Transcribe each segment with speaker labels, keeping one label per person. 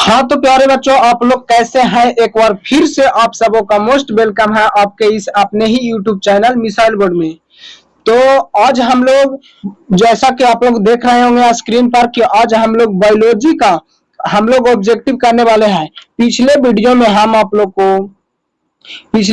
Speaker 1: हाँ तो प्यारे बच्चों, आप लोग कैसे हैं? एक बार फिर से आप सबों का मोस्ट वेलकम है आपके इस अपने ही यूट्यूब चैनल मिसाइल बोर्ड में। तो आज हम लोग, जैसा कि आप लोग देख रहे होंगे स्क्रीन पर, कि आज हम लोग बायोलॉजी का हम लोग ऑब्जेक्टिव करने वाले हैं। पिछले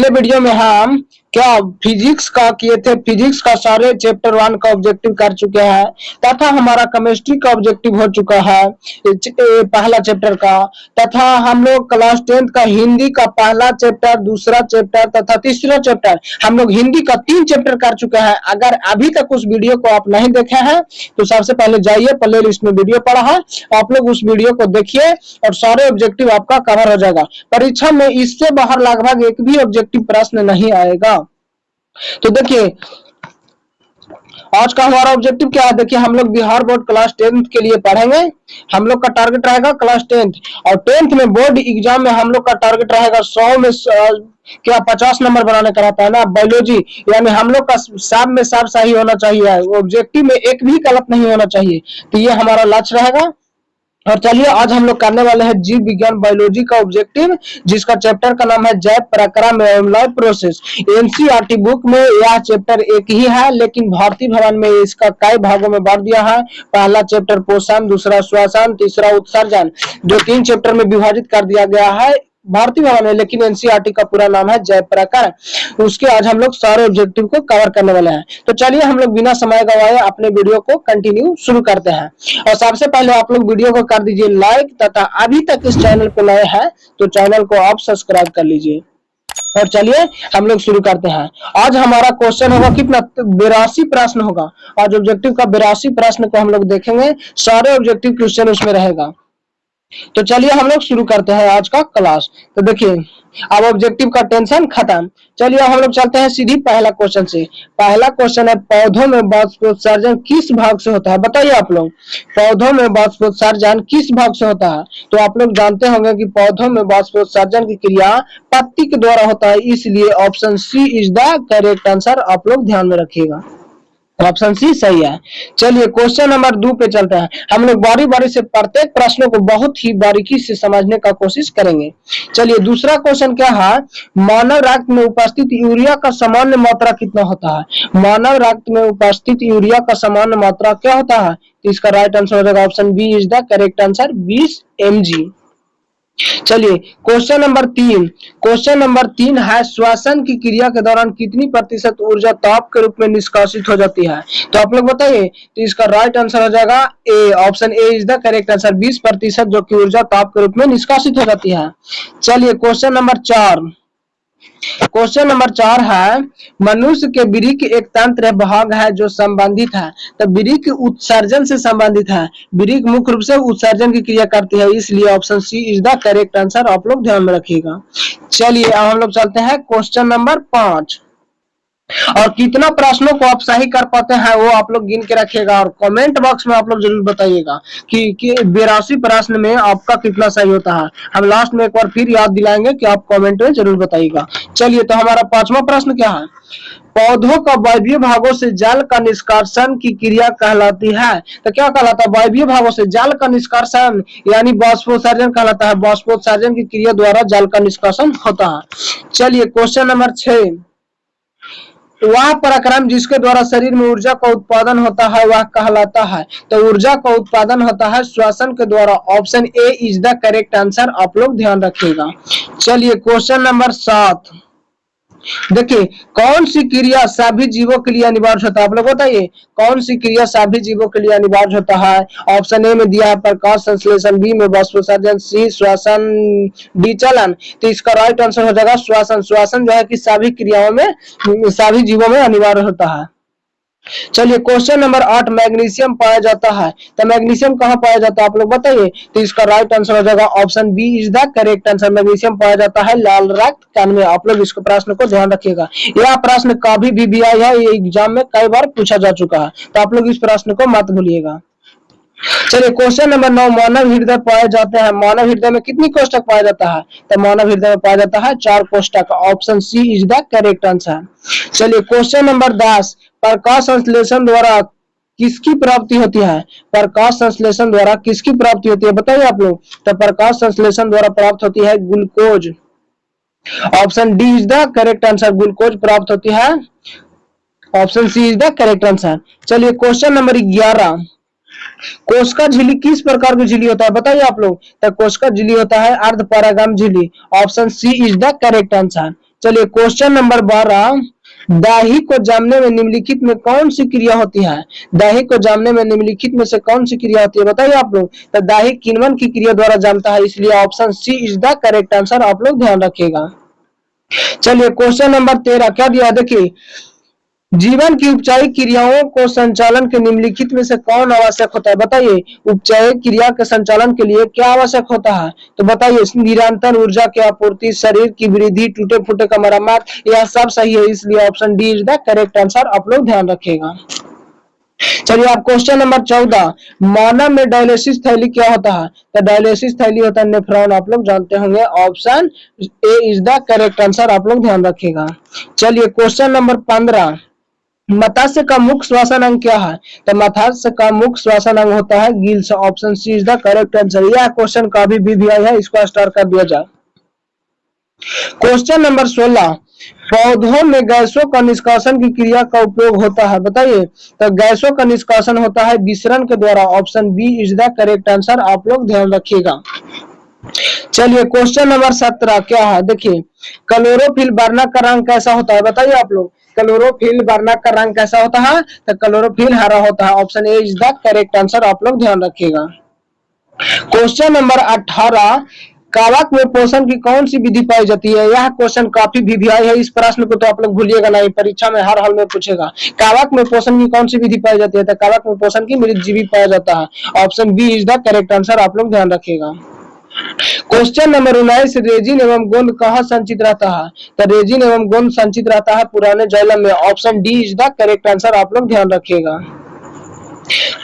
Speaker 1: वीडियो में हम क्या फिजिक्स का किए थे, फिजिक्स का सारे चैप्टर 1 का ऑब्जेक्टिव कर चुके हैं तथा हमारा केमिस्ट्री का ऑब्जेक्टिव हो चुका है पहला चैप्टर का, तथा हम लोग क्लास 10th का हिंदी का पहला चैप्टर, दूसरा चैप्टर तथा तीसरा चैप्टर, हम लोग हिंदी का 3 चैप्टर कर चुके हैं। अगर अभी तक उस वीडियो को आप नहीं देखे हैं तो सबसे पहले जाइए, प्ले लिस्ट में वीडियो पड़ा है, आप लोग उस वीडियो को देखिए और सारे ऑब्जेक्टिव आपका कवर हो जाएगा। परीक्षा में इससे बाहर लगभग एक भी ऑब्जेक्टिव प्रश्न नहीं आएगा। तो देखिए आज का हमारा ऑब्जेक्टिव क्या है। देखिए हम लोग बिहार बोर्ड क्लास 10th के लिए पढ़ेंगे। हम लोग का टारगेट रहेगा क्लास 10th, और 10th में बोर्ड एग्जाम में हम लोग का टारगेट रहेगा 100 में क्या 50 नंबर बनाने का रहता है ना बायोलॉजी, यानी हम लोग का सब में सब सही होना चाहिए, ऑब्जेक्टिव में एक भी गलत नहीं होना चाहिए। तो ये हमारा लक्ष्य रहेगा। और चलिए आज हम लोग करने वाले हैं जीव विज्ञान बायोलॉजी का ऑब्जेक्टिव, जिसका चैप्टर का नाम है जैव प्रक्रम एवं लाइफ प्रोसेस। एनसीईआरटी बुक में यह चैप्टर एक ही है, लेकिन भारतीय भवन में इसका कई भागों में बांट दिया है। पहला चैप्टर पोषण, दूसरा श्वसन, तीसरा उत्सर्जन, जो 3 चैप्टर में विभाजित कर दिया गया है भारतीय भवन में, लेकिन एनसीईआरटी का पूरा नाम है जैव प्रक्रम। उसके आज हम लोग सारे ऑब्जेक्टिव को कवर करने वाले हैं। तो चलिए हम लोग बिना समय गवाए अपने वीडियो को कंटिन्यू शुरू करते हैं। और सबसे पहले आप लोग वीडियो को कर दीजिए लाइक, तथा अभी तक इस चैनल पे नए हैं तो चैनल को आप सब्सक्राइब कर लीजिए। और चलिए हम लोग शुरू करते हैं। आज हमारा क्वेश्चन होगा कितना, 82 प्रश्न होगा। आज ऑब्जेक्टिव का 82 प्रश्न को हम लोग देखेंगे, सारे ऑब्जेक्टिव क्वेश्चन उसमें रहेगा। तो चलिए हम लोग शुरू करते हैं आज का क्लास। तो देखिए अब ऑब्जेक्टिव का टेंशन खत्म। चलिए हम लोग चलते हैं सीधी पहला क्वेश्चन से। पहला क्वेश्चन है, पौधों में वाष्पोत्सर्जन किस भाग से होता है? बताइए आप लोग, पौधों में वाष्पोत्सर्जन किस भाग से होता है? तो आप लोग जानते होंगे कि पौधों में वाष्पोत्सर्जन की क्रिया पत्ती के द्वारा होता है, इसलिए option C is the correct answer. आप लोग ध्यान में रखिएगा, ऑप्शन सी सही है। चलिए क्वेश्चन नंबर 2 पे चलते हैं। हम लोग बारी बारी से प्रत्येक प्रश्नों को बहुत ही बारीकी से समझने का कोशिश करेंगे। चलिए दूसरा क्वेश्चन क्या है, मानव रक्त में उपस्थित यूरिया का सामान्य मात्रा कितना होता है? मानव रक्त में उपस्थित यूरिया का सामान्य मात्रा क्या होता है? तो इसका राइट आंसर हो जाएगा option B is the correct answer, 20 mg। चलिए क्वेश्चन नंबर 3 है, श्वसन की क्रिया के दौरान कितनी प्रतिशत ऊर्जा ताप के रूप में निष्कासित हो जाती है? तो आप लोग बताइए। तो इसका राइट आंसर हो जाएगा A, option A is the correct answer, 20% जो कि ऊर्जा ताप के रूप में निष्कासित हो जाती है। चलिए क्वेश्चन नंबर 4 है, मनुष्य के वृक्क एक तंत्र भाग है जो संबंधित है। तो वृक्क उत्सर्जन से संबंधित है, वृक्क मुख्य रूप से उत्सर्जन की क्रिया करती है, इसलिए option C is the correct answer. आप लोग ध्यान में रखिएगा। चलिए अब हम लोग चलते हैं क्वेश्चन नंबर 5। और कितना प्रश्नों को आप सही कर पाते हैं वो आप लोग गिन के रखिएगा, और कमेंट बॉक्स में आप लोग जरूर बताइएगा कि 82 प्रश्न में आपका कितना सही होता है। हम लास्ट में एक बार फिर याद दिलाएंगे कि आप कमेंट में जरूर बताइएगा। चलिए तो हमारा 5वां प्रश्न क्या है, पौधों का वायवीय भागों से जल का निष्कासन की क्रिया कहलाती है। तो क्या कहलाता है? वायवीय भागों से जल का निष्कासन यानी वाष्पोत्सर्जन कहलाता है। वाष्पोत्सर्जन की क्रिया द्वारा जल का निष्कासन होता है। चलिए क्वेश्चन नंबर 6, वह पराक्रम जिसके द्वारा शरीर में ऊर्जा का उत्पादन होता है वह कहलाता है। तो ऊर्जा का उत्पादन होता है श्वसन के द्वारा, option A is the correct answer. आप लोग ध्यान रखिएगा। चलिए क्वेश्चन नंबर 7, देखिए कौन सी क्रिया सभी जीवों के लिए अनिवार्य होता है? आप लोग बताइए कौन सी क्रिया सभी जीवों के लिए अनिवार्य होता है? ऑप्शन ए में दिया है प्रकाश संश्लेषण, बी में वाष्पोत्सर्जन, सी श्वसन, डी चलन। तो इसका राइट आंसर हो जाएगा श्वसन। श्वसन जो है कि सभी क्रियाओं में, सभी जीवों में अनिवार्य होता है। चलिए क्वेश्चन नंबर 8, मैग्नीशियम पाया जाता है। तो मैग्नीशियम कहाँ पाया जाता है आप लोग बताइए। तो इसका राइट आंसर हो जाएगा option B is the correct answer. Magnesium पाया जाता है लाल रक्त कण में। आप लोग इसको प्रश्न को ध्यान रखिएगा, यह प्रश्न कभी भी आया है, ये एग्जाम में कई बार पूछा जा चुका है, तो आप लोग इस प्रश्न को मत भूलिएगा। चलिए क्वेश्चन नंबर 9, मानव हृदय पाए जाते हैं। मानव हृदय में कितनी कोष्ठक पाया जाता है? तो मानव हृदय में पाया जाता है 4 कोष्ठक, option C is the correct answer. चलिए क्वेश्चन नंबर 10, प्रकाश संश्लेषण द्वारा किसकी प्राप्ति होती है? प्रकाश संश्लेषण द्वारा किसकी प्राप्ति होती है बताइए आप लोग। तो प्रकाश संश्लेषण द्वारा प्राप्त होती है glucose. Option D is the correct answer, glucose प्राप्त होती है। Option C is the correct answer. चलिए क्वेश्चन नंबर 11, कोशिका झिल्ली किस प्रकार की झिल्ली होता है बताइए आप लोग। तो कोशिका झिल्ली होता है अर्ध परागम झिल्ली। Option C is the correct answer. चलिए क्वेश्चन नंबर 12, दाही को जामने में निम्नलिखित में कौन सी क्रिया होती है? दाही को जामने में निम्नलिखित में से कौन सी क्रिया होती है बताइए आप लोग। तो दाही किण्वन की क्रिया द्वारा जामता है, इसलिए option C is the correct answer, आप लोग ध्यान रखिएगा। चलिए क्वेश्चन नंबर 13 क्या दिया देखिए, जीवन की उपचारिक क्रियाओं को संचालन के निम्नलिखित में से कौन आवश्यक होता है बताइए। उपचारिक क्रिया के संचालन के लिए क्या आवश्यक होता है? तो बताइए, निरंतर ऊर्जा की आपूर्ति, शरीर की वृद्धि, टूटे फूटे का मरम्मत, यह सब सही है, इसलिए option D is the correct answer, आप लोग ध्यान रखिएगा। चलिए आप क्वेश्चन नंबर 14, मानव में डायलिसिस थैली क्या होता है? तो डायलिसिस थैली होता है नेफ्रॉन, आप लोग जानते होंगे, option A is the correct answer, आप लोग ध्यान रखिएगा। चलिए क्वेश्चन नंबर 15, मत्स्य का मुख्य श्वसन अंग क्या है? तो मत्स्य का मुख्य श्वसन अंग होता है gills, option C is the correct answer. यह क्वेश्चन का भी आई है, इसको स्टार कर दिया जाए। क्वेश्चन नंबर 16, पौधों में गैसों का निष्कासन की क्रिया का उपयोग होता है बताइए। तो गैसों का निष्कासन होता है विसरण के द्वारा, option B is the correct answer, आप लोग ध्यान रखिएगा। चलिए क्वेश्चन नंबर 17 क्या है देखिए, क्लोरोफिल वर्णक का रंग कैसा होता है बताइए आप लोग। क्लोरोफिल वर्णक का रंग कैसा होता है? तो क्लोरोफिल हरा होता है, option A is the correct answer, आप लोग ध्यान रखिएगा। क्वेश्चन नंबर 18, कवक में पोषण की कौन सी विधि पाई जाती है? यह क्वेश्चन काफी वीवीआई है, इस प्रश्न को तो आप लोग भूलिएगा नहीं, परीक्षा में हर हाल में पूछेगा। कवक में पोषण की कौन सी विधि पाई जाती है? तो कवक में पोषण की मृतजीवी पाया जाता है, option B is the correct answer, आप लोग ध्यान रखिएगा। क्वेश्चन नंबर 19, रेजिन एवं गोंद कहाँ संचित रहता है? तो रेजिन एवं गोंद संचित रहता है पुराने जाइलम में, option D is the correct answer, आप लोग ध्यान रखिएगा।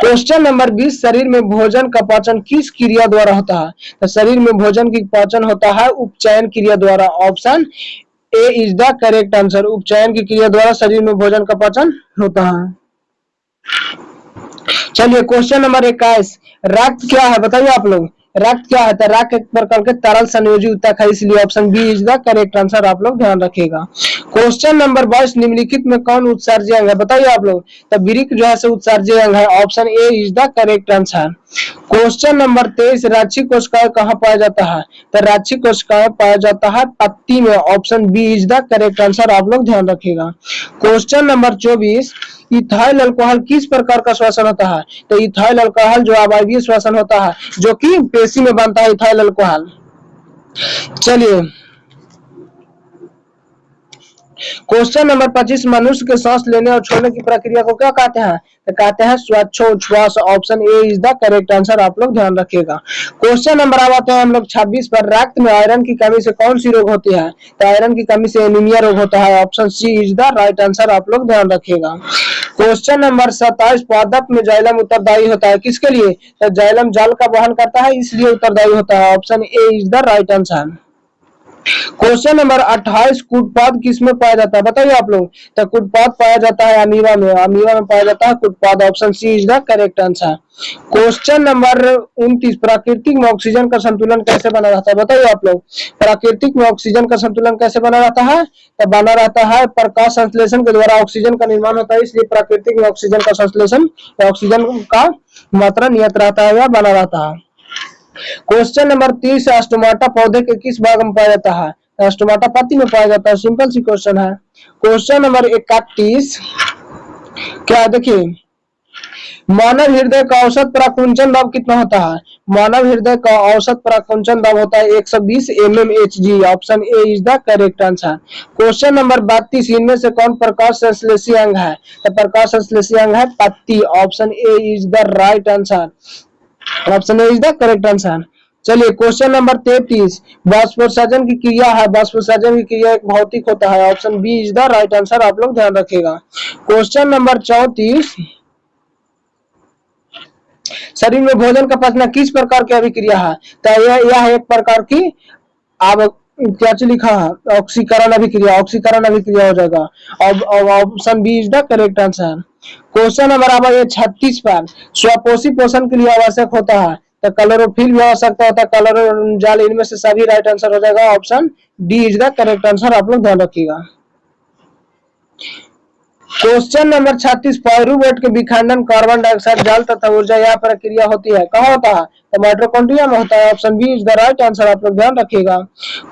Speaker 1: क्वेश्चन नंबर 20, शरीर में भोजन का पाचन किस क्रिया द्वारा होता है? तो शरीर में भोजन की पाचन होता है उपचयन क्रिया द्वारा, option A is the correct answer, उपचयन की क्रिया द्वारा शरीर में भोजन का पाचन होता है। चलिए क्वेश्चन नंबर 21, रक्त क्या है बताइए आप लोग। रक्त क्या है? तो रक्त एक प्रकार के तरल संयोजी ऊतक है, इसलिए option B is the correct answer, आप लोग ध्यान रखिएगा। क्वेश्चन नंबर 22, निम्नलिखित में कौन उत्सर्जय अंग है बताइए आप लोग। तो वृक्क जो है सो उत्सर्जय अंग है, option A is the correct answer. Question number 23, राक्षी कोशिकाएं कहाँ पाया जाता है? तो राक्षी कोशिकाएं पाया जाता है पत्ती में, option B is the correct answer, आप लोग ध्यान रखिएगा। क्वेश्चन नंबर 24, इथाइल अल्कोहल किस प्रकार का श्वसन होता है? तो इथाइल अल्कोहल जो अवायवीय श्वसन होता है, जो कि पेशी में बनता है इथाइल अल्कोहल। चलिए क्वेश्चन नंबर 25, मनुष्य के सांस लेने और छोड़ने की प्रक्रिया को क्या कहते हैं? तो कहते हैं श्वासोच्छ्वास, option A is the correct answer, आप लोग ध्यान रखिएगा। क्वेश्चन नंबर आते हैं हम लोग 26 पर, रक्त में आयरन की कमी से कौन सी रोग होती है? तो आयरन की कमी से एनीमिया रोग होता है, option C is the right answer, आप लोग ध्यान रखिएगा। क्वेश्चन नंबर 27, पादप में जाइलम उत्तरदायी होता है किसके लिए? तो जाइलम जाल का वहन करता है, इसलिए उत्तरदायी होता है, option A is the right answer. Question number 28, कूटपाद किसमें पाया जाता है बताइए आप लोग। तो कूटपाद पाया जाता है अमीबा में, अमीबा में पाया जाता है कूटपाद, option C is the correct answer. Question number 29, प्राकृतिक में ऑक्सीजन का संतुलन कैसे बना रहता है बताइए आप लोग। प्राकृतिक में ऑक्सीजन का संतुलन कैसे बना रहता है? तो बना रहता है प्रकाश संश्लेषण के द्वारा ऑक्सीजन का निर्माण होता है, इसलिए प्राकृतिक में ऑक्सीजन का संश्लेषण, ऑक्सीजन का मात्रा नियत रहता है या बना रहता है। क्वेश्चन नंबर 30, स्टोमाटा पौधे के किस भाग में पाया जाता है? स्टोमाटा पत्ती में पाया जाता है, सिंपल सी क्वेश्चन है। क्वेश्चन नंबर 31, क्या देखिए, मानव हृदय का औसत प्राकुंचन दाब कितना होता है? मानव हृदय का औसत प्राकुंचन दाब होता है 120 mmHg, option A is the correct answer. Question number 32, इनमें से कौन प्रकाश संश्लेषी अंग है? तो प्रकाश संश्लेषी अंग है पत्ती, option A is the right answer, option A is the correct answer. चलिए क्वेश्चन नंबर 33, वाष्पोत्सर्जन की क्रिया है, वाष्पोत्सर्जन की क्रिया एक भौतिक होता है, option B is the right answer, आप लोग ध्यान रखिएगा। क्वेश्चन नंबर 34, शरीर में भोजन का पचना किस प्रकार की अभिक्रिया है? तो यह एक प्रकार की अब क्या लिखा है, ऑक्सीकरण अभिक्रिया, ऑक्सीकरण अभिक्रिया हो जाएगा, option B is the correct answer. Question number अब ये 36 पर, स्वपोषी पोषण के लिए आवश्यक होता है तो क्लोरोफिल भी आवश्यकता होता है, कलर जाल, इनमें से सभी राइट आंसर हो जाएगा। Option D is the correct answer, आप लोग ध्यान रखिएगा। क्वेश्चन नंबर 36, पायरुवेट के विखंडन कार्बन डाइऑक्साइड जल तथा ऊर्जा यह प्रक्रिया होती है, कहाँ होता है तो माइटोकॉन्ड्रिया में होता है। Option B is the right answer, आप लोग ध्यान रखिएगा।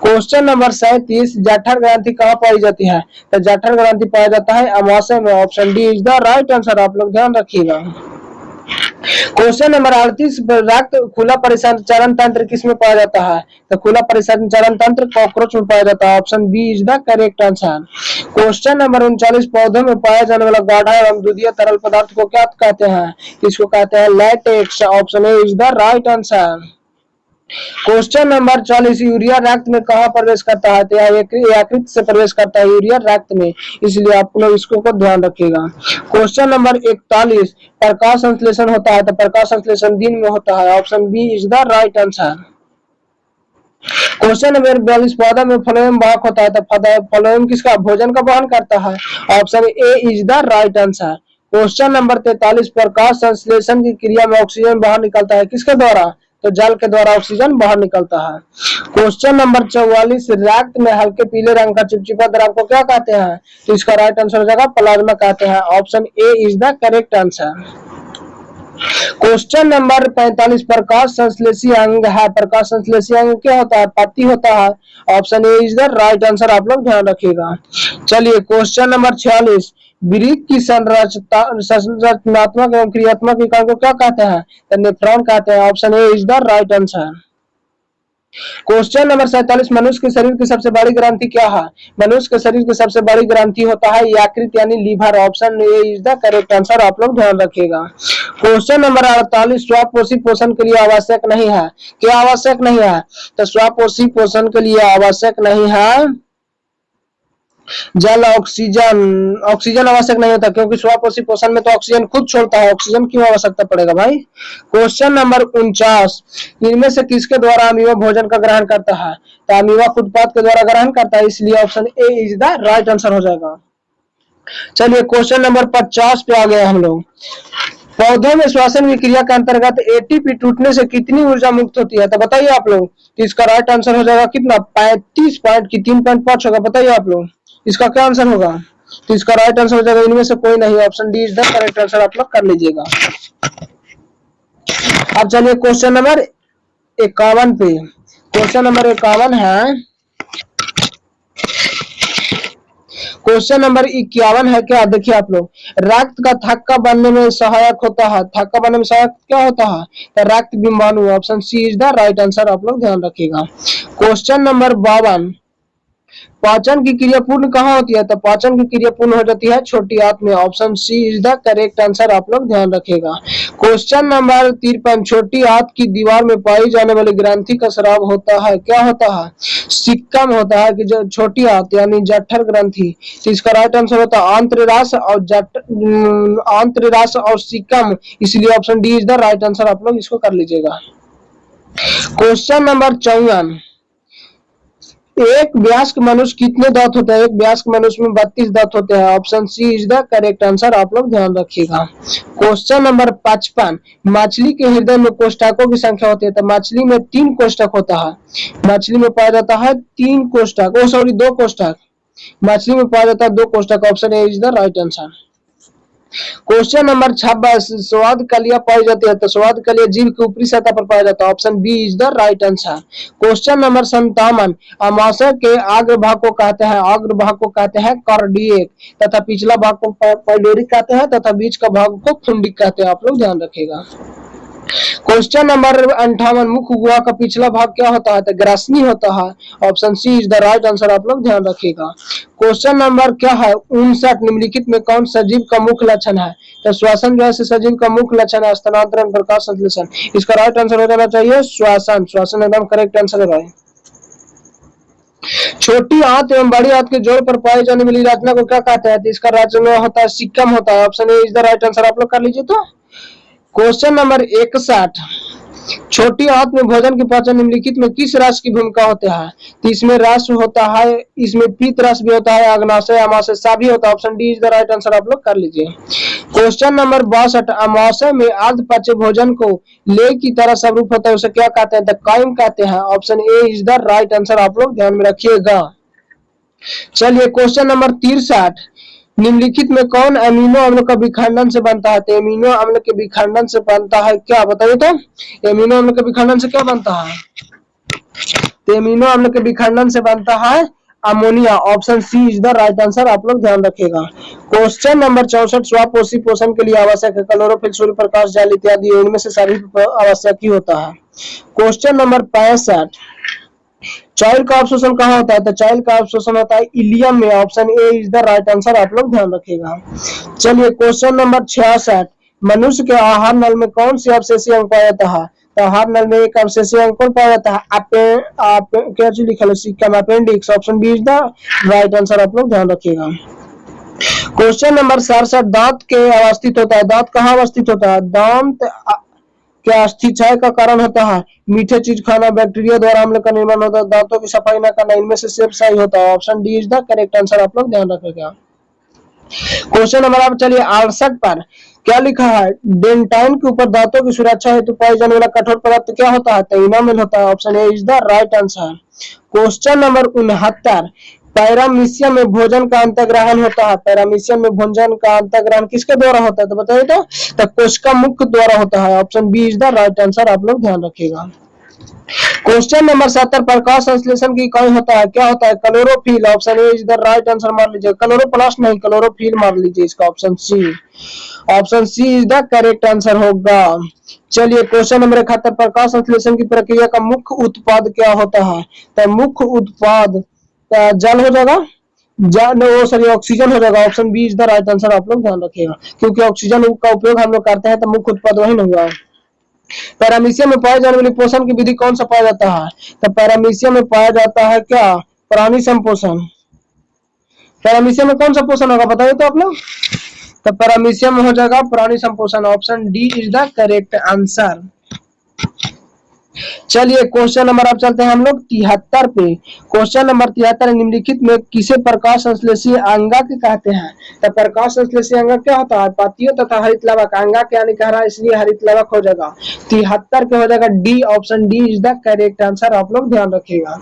Speaker 1: क्वेश्चन नंबर 37, जठर ग्रंथि कहाँ पाई जाती है तो जठर ग्रंथि पाया जाता है अमाशय में। Option D is the right answer, आप लोग ध्यान रखिएगा। क्वेश्चन नंबर 38, रक्त खुला परिसंचरण तंत्र किसमें पाया जाता है तो खुला परिसंचरण तंत्र कॉकरोच में पाया जाता है। Option B is the correct answer. Question number 39, पौधों में पाया जाने वाला गाढ़ा एवं दूधिया तरल पदार्थ को क्या कहते हैं, इसको कहते हैं latex. Option A is the right answer. Question number 40, urea रक्त में कहाँ प्रवेश करता है तो यकृत से प्रवेश करता है यूरिया रक्त में, इसलिए आप लोग इसको को ध्यान रखिएगा। क्वेश्चन नंबर 41, प्रकाश संश्लेषण होता है तो प्रकाश संश्लेषण दिन में होता है। Option B is the right answer. Question number 42, पौधा में फ्लोएम वाहक होता है तो फ्लोएम किसका भोजन का वहन करता है। Option A is the right answer. Question number 43, प्रकाश संश्लेषण की क्रिया में ऑक्सीजन बाहर निकलता है किसके द्वारा तो जल के द्वारा ऑक्सीजन बाहर निकलता है। क्वेश्चन नंबर 44, रक्त में हल्के पीले रंग का चिपचिपा द्रव को क्या कहते हैं तो इसका राइट आंसर हो जाएगा प्लाज्मा कहते हैं। Option A is the correct answer. Question number 45, प्रकाश संश्लेषी अंग है, प्रकाश संश्लेषी अंग क्या होता है पत्ती होता है। Option A is the right answer, आप लोग ध्यान रखिएगा। चलिए क्वेश्चन नंबर 46, वृक्क की संरचनात्मक एवं क्रियात्मक इकाई को क्या कहते हैं तो नेफ्रॉन कहते हैं। Option A is the right answer. Question number 47, मनुष्य के शरीर की सबसे बड़ी ग्रंथि क्या है, मनुष्य के शरीर की सबसे बड़ी ग्रंथि होता है यकृत यानी liver. Option A is the correct answer, आप लोग ध्यान रखिएगा। क्वेश्चन नंबर 48, स्वपोषी पोषण के लिए आवश्यक नहीं है, क्या आवश्यक नहीं है तो स्वपोषी पोषण के लिए आवश्यक नहीं है जल, ऑक्सीजन, ऑक्सीजन आवश्यक नहीं होता क्योंकि स्वपोषी पोषण में तो ऑक्सीजन खुद छोड़ता है, ऑक्सीजन क्यों आवश्यकता पड़ेगा भाई। क्वेश्चन नंबर 49, इनमें से किसके द्वारा अमीबा भोजन का ग्रहण करता है तो अमीबा उत्पाद के द्वारा ग्रहण करता है, इसलिए option A is the right answer हो जाएगा। चलिए क्वेश्चन नंबर 50 पे आ गए हम लोग। पौधों में श्वसन की क्रिया के अंतर्गत एटीपी टूटने से कितनी ऊर्जा मुक्त होती है तो बताइए आप लोग। तो इसका राइट आंसर हो जाएगा कितना 35 पॉइंट की 3.5 होगा, बताइए आप लोग इसका क्या आंसर होगा तो इसका राइट आंसर हो जाएगा इनमें से कोई नहीं, option D is the correct answer, आप लोग कर लीजिएगा। अब चलिए क्वेश्चन नंबर 51 पे, क्वेश्चन नंबर 51 है, क्वेश्चन नंबर 51 है क्या देखिए आप लोग, रक्त का थक्का बनने में सहायक होता है, थक्का बनने में सहायक क्या होता है तो रक्त बिंबाणु। Option C is the right answer, आप लोग ध्यान रखिएगा। क्वेश्चन नंबर 52, पाचन की क्रिया पूर्ण कहाँ होती है तो पाचन की क्रिया पूर्ण हो जाती है छोटी आंत में। Option C is the correct answer, आप लोग ध्यान रखिएगा। क्वेश्चन नंबर 53, छोटी आंत की दीवार में पाई जाने वाली ग्रंथि का स्राव होता है, क्या होता है सिक्कम होता है कि जो छोटी आंत यानी जठर ग्रंथि, तो इसका राइट आंसर होता है आंत्ररास और आंत्ररास और सिक्कम, इसलिए option D is the right answer, आप लोग इसको कर लीजिएगा। क्वेश्चन नंबर 54, एक वयस्क मनुष्य कितने दांत होते हैं, एक वयस्क मनुष्य में 32 दांत होते हैं। Option C is the correct answer, आप लोग ध्यान रखिएगा। क्वेश्चन नंबर 55, मछली के हृदय में कोष्ठकों की संख्या होती है तो मछली में 3 कोष्ठक होता है, मछली में पाया जाता है 3 कोष्ठक, 2 कोष्ठक, मछली में पाया जाता है 2 कोष्ठक। Option A is the right answer. Question number 26, स्वाद कलियां पाई जाती है तो स्वाद कलियां जीभ की ऊपरी सतह पर पाया जाता है। Option B is the right answer. Question number 57, अमाशय के अग्र भाग को कहते हैं, अग्र भाग को कहते हैं कार्डियक तथा पिछला भाग को पाइलोरिक कहते हैं तथा बीच का भाग को फुंडिक कहते हैं, आप लोग ध्यान रखिएगा। क्वेश्चन नंबर 58, मुख गुहा का पिछला भाग क्या होता है तो ग्रासनी होता है। Option C is the right answer, आप लोग ध्यान रखिएगा। क्वेश्चन नंबर क्या है 59, निम्नलिखित में कौन सजीव का मुख्य लक्षण है तो श्वसन जो है सजीव का मुख्य लक्षण है स्थानांतरण, प्रकाश संश्लेषण, इसका राइट आंसर हो जाना चाहिए श्वसन, श्वसन एकदम करेक्ट आंसर है भाई। छोटी आंत एवं बड़ी आंत के जोड़ पर पाई जाने वाली रचना को क्या कहते हैं तो इसका राइट आंसर होता है सिक्कम होता है। Option A is the right answer, आप लोग कर लीजिए। तो क्वेश्चन नंबर 61, छोटी आंत में भोजन के पाचन निम्नलिखित में किस रस की भूमिका होता है तो इसमें रस होता है, इसमें पीत रस भी होता है, अग्नाशय, अमाशय सभी होता है। Option D is the right answer, आप लोग कर लीजिए। क्वेश्चन नंबर 62, अमावस्या में अर्ध पचे भोजन को ले की तरह स्वरूप होता है, उसे क्या कहते हैं? द काइम कहते हैं। Option A is the right answer, आप लोग ध्यान में रखिएगा। चलिए क्वेश्चन नंबर 63, निम्नलिखित में कौन अमीनो अम्ल का विखंडन से बनता है? तो अमीनो अम्ल के विखंडन से बनता है क्या, बताइए तो। अमीनो अम्ल के विखंडन से क्या बनता है? तो अमीनो अम्ल के विखंडन से बनता है ammonia. Option C is the right answer, आप लोग ध्यान रखिएगा। क्वेश्चन नंबर 64, स्वापोषी पोषण के लिए आवश्यक है क्लोरोफिल, सूर्य प्रकाश, जल इत्यादि, इनमें से सभी आवश्यक ही होता है। क्वेश्चन नंबर 65, चाइल्ड का अवशोषण कहाँ होता है? तो चाइल्ड का अवशोषण होता है इलियम में। Option A is the right answer, आप लोग ध्यान रखिएगा। चलिए क्वेश्चन नंबर 66, मनुष्य के आहार नल में कौन सी अवशेषीय अंग पाया जाता है? तो आहार नल में एक अवशेषीय अंग कौन पाया जाता है? क्या चीज लिखा है सिक्का में? Appendix. Option B is the right answer, आप लोग ध्यान रखिएगा। क्वेश्चन नंबर 67, दांत के अवस्थित होता है। दांत कहाँ अवस्थित होता है? दांत क्या अस्थिक्षय का कारण होता है? मीठे चीज खाना, बैक्टीरिया द्वारा अम्ल का निर्माण होता है, दांतों की सफाई न करना, इनमें से सिर्फ सही होता है। Option D is the correct answer, आप लोग ध्यान रखिएगा। क्वेश्चन नंबर आप चलिए 68 पर क्या लिखा है? डेंटाइन के ऊपर दांतों की सुरक्षा हेतु पाए जाने वाला कठोर पदार्थ क्या होता है? तो इनामेल होता है। Option A is the right answer. Question number 69, paramecium में भोजन का अंतर्ग्रहण होता है। पैरामीशियम में भोजन का अंतर्ग्रहण किसके द्वारा होता है? तो बताइए तो कोशिका मुख द्वारा होता है। Option B is the right answer, आप लोग ध्यान रखिएगा। क्वेश्चन नंबर 70, प्रकाश संश्लेषण की इकाई होता है, क्या होता है? Chlorophyll. Option A is the right answer, मार लीजिए। क्लोरोप्लास्ट नहीं, क्लोरोफिल मार लीजिए इसका। Option C, option C is the correct answer होगा। चलिए क्वेश्चन नंबर 71, प्रकाश संश्लेषण की प्रक्रिया का मुख्य उत्पाद क्या होता है? तो मुख्य उत्पाद जल हो जाएगा, सॉरी ऑक्सीजन हो जाएगा। Option B is the right answer, आप लोग ध्यान रखिएगा, क्योंकि ऑक्सीजन का उपयोग हम लोग करते हैं तो मुख्य उत्पाद वही नहीं हुआ। पैरामीशियम में पाए जाने वाली पोषण की विधि कौन सा पाया जाता है? तो पैरामीशियम में पाया जाता है क्या? प्राणी संपोषण। पैरामीशियम में कौन सा पोषण होगा बताइए तो आप लोग। तो पैरामीशियम में हो जाएगा प्राणी संपोषण। Option D is the correct answer. चलिए क्वेश्चन नंबर अब चलते हैं हम लोग 73 पे। क्वेश्चन नंबर 73, निम्नलिखित में किसे प्रकाश संश्लेषीय अंगा के कहते हैं? तो प्रकाश संश्लेषीय अंगा क्या होता है? पातियों तथा हरित लवक। अंगा क्या नहीं कह रहा, इसलिए हरित लवक हो जाएगा। 73 के हो जाएगा D. Option D is the correct answer, आप लोग ध्यान रखिएगा।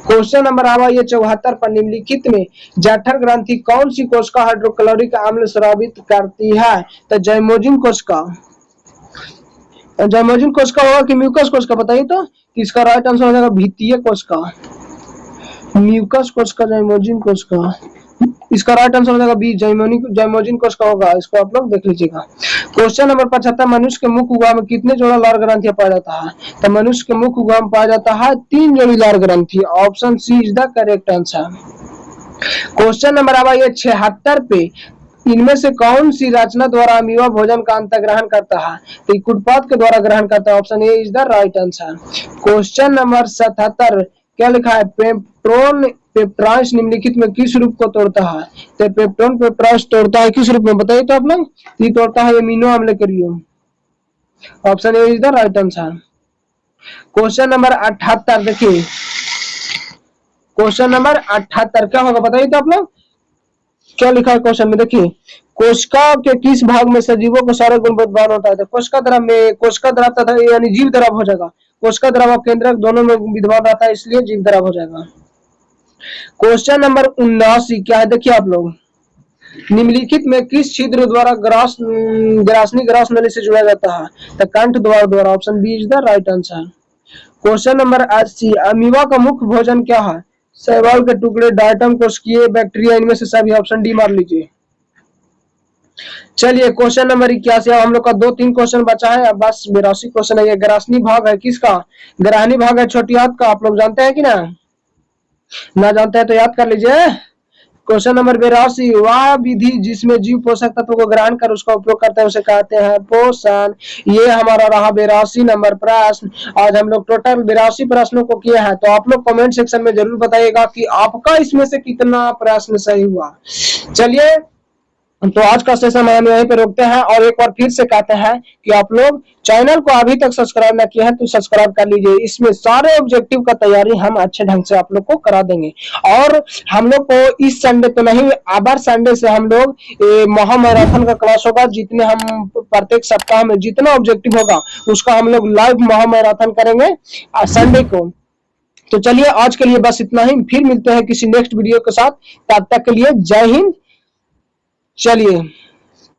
Speaker 1: क्वेश्चन नंबर आवा ये 74 पर, निम्नलिखित में जठर ग्रंथि कौन सी कोशिका हाइड्रोक्लोरिक अम्ल स्रावित करती है? तो जैमोजिन कोशिका। जैमोजिन कोशिका होगा कि म्यूकस कोशिका, बताइए तो। इसका राइट आंसर हो जाएगा भित्तीय कोशिका, म्यूकस कोशिका, जैमोजिन कोशिका। इसका राइट आंसर हो जाएगा बी, जैमोजिन कोशिका होगा। इसको आप लोग देख लीजिएगा। क्वेश्चन नंबर 75, मनुष्य के मुख गुहा में कितने जोड़ा लार ग्रंथियां पाया जाता है? तो मनुष्य के मुख गुहा में पाया जाता है 3 जोड़ी लार ग्रंथि। Option C is the correct answer. Question number आवा ये 76 पे, इनमें से कौन सी रचना द्वारा अमीबा भोजन का अंतर्ग्रहण करता है? तो कुटपाद के द्वारा ग्रहण करता है। Option A is the right answer. Question number 77, क्या लिखा है? पेप्टोन पेप्टाइड्स निम्नलिखित में किस रूप को तोड़ता है? तो पेप्टोन पेप्टाइड्स तोड़ता है किस रूप में, बताइए तो आप लोग। ये तोड़ता है अमीनो अम्ल के लिए। Option A is the right answer. Question number 78 देखिए, क्वेश्चन नंबर 78 क्या होगा बताइए तो आप लोग। क्या लिखा है क्वेश्चन में देखिए, कोशिका के किस भाग में सजीवों के सारे गुण विद्यमान होता है? तो कोशिका द्रव में, कोशिका द्रव तथा यानी जीव द्रव हो जाएगा। कोशिका द्रव और केंद्रक दोनों में विद्यमान रहता है, इसलिए जीव द्रव हो जाएगा। क्वेश्चन नंबर 79 क्या है देखिए आप लोग, निम्नलिखित में किस छिद्र द्वारा ग्रासनी ग्रास नली से जुड़ा जाता है? तो कंठ द्वार द्वारा। Option B is the right answer. Question number 80, amoeba का मुख्य भोजन क्या है? शैवाल के टुकड़े, डायटम, कोशिकीय, बैक्टीरिया, इनमें से सभी। ऑप्शन डी मार लीजिए। चलिए क्वेश्चन नंबर 81, हम लोग का 2-3 क्वेश्चन बचा है, अब बस 82 क्वेश्चन है। ये ग्रासनी भाग है किसका? ग्राहनी भाग है छोटी हाथ का। आप लोग जानते हैं कि ना जानते हैं तो याद कर लीजिए। क्वेश्चन नंबर 82, वह विधि जिसमें जीव पोषक तत्व को ग्रहण कर उसका उपयोग करते हैं उसे कहते हैं पोषण। ये हमारा रहा 82 नंबर प्रश्न। आज हम लोग टोटल 82 प्रश्नों को किए हैं, तो आप लोग कमेंट सेक्शन में जरूर बताइएगा कि आपका इसमें से कितना प्रश्न सही हुआ। चलिए तो आज का सेशन हम यहीं पे रोकते हैं और एक बार फिर से कहते हैं कि आप लोग चैनल को अभी तक सब्सक्राइब ना किया है तो सब्सक्राइब कर लीजिए। इसमें सारे ऑब्जेक्टिव का तैयारी हम अच्छे ढंग से आप लोग को करा देंगे। और हम लोग को इस संडे तो नहीं, अबर संडे से हम लोग महा मैराथन का क्लास होगा। जितने हम प्रत्येक सप्ताह में जितना ऑब्जेक्टिव होगा उसका हम लोग लाइव महा मैराथन करेंगे संडे को। तो चलिए आज के लिए बस इतना ही, फिर मिलते हैं किसी नेक्स्ट वीडियो के साथ। तब तक के लिए जय हिंद। चलिए।